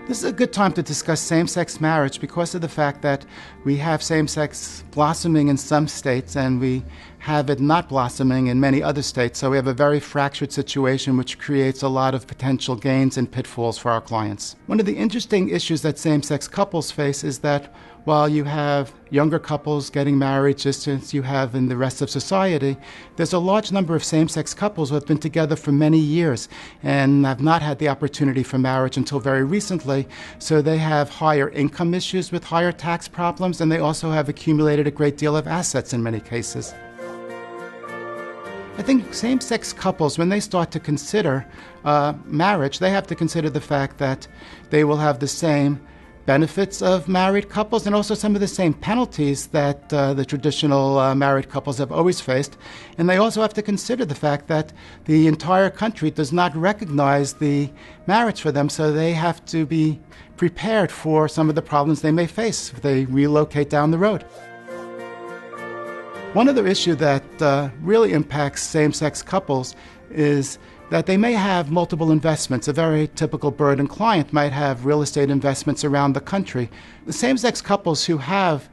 This is a good time to discuss same-sex marriage because of the fact that we have same-sex blossoming in some states and we have it not blossoming in many other states. So we have a very fractured situation which creates a lot of potential gains and pitfalls for our clients. One of the interesting issues that same-sex couples face is that while you have younger couples getting married just as you have in the rest of society, there's a large number of same-sex couples who have been together for many years and have not had the opportunity for marriage until very recently. So they have higher income issues with higher tax problems, and they also have accumulated a great deal of assets in many cases. I think same-sex couples, when they start to consider marriage, they have to consider the fact that they will have the same benefits of married couples and also some of the same penalties that the traditional married couples have always faced. And they also have to consider the fact that the entire country does not recognize the marriage for them, so they have to be prepared for some of the problems they may face if they relocate down the road. One other issue that really impacts same-sex couples is that they may have multiple investments. A very typical Berdon client might have real estate investments around the country. The same-sex couples who have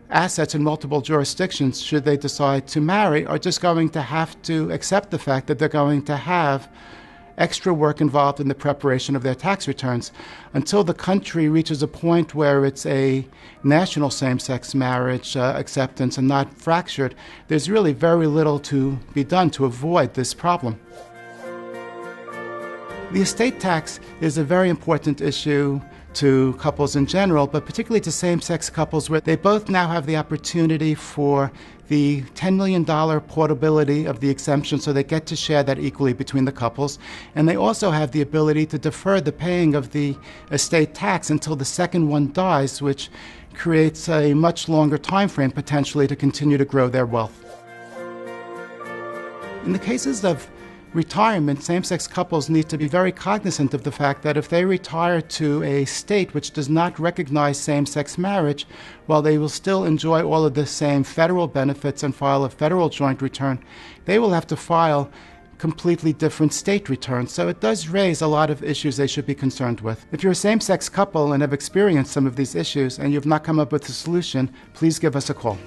assets in multiple jurisdictions, should they decide to marry, are just going to have to accept the fact that they're going to have extra work involved in the preparation of their tax returns. Until the country reaches a point where it's a national same-sex marriage acceptance and not fractured, there's really very little to be done to avoid this problem. The estate tax is a very important issue to couples in general, but particularly to same-sex couples where they both now have the opportunity for the $10 million portability of the exemption, so they get to share that equally between the couples. And they also have the ability to defer the paying of the estate tax until the second one dies, which creates a much longer time frame potentially to continue to grow their wealth. In the cases of retirement, same-sex couples need to be very cognizant of the fact that if they retire to a state which does not recognize same-sex marriage, while they will still enjoy all of the same federal benefits and file a federal joint return, they will have to file completely different state returns. So it does raise a lot of issues they should be concerned with. If you're a same-sex couple and have experienced some of these issues and you've not come up with a solution, please give us a call.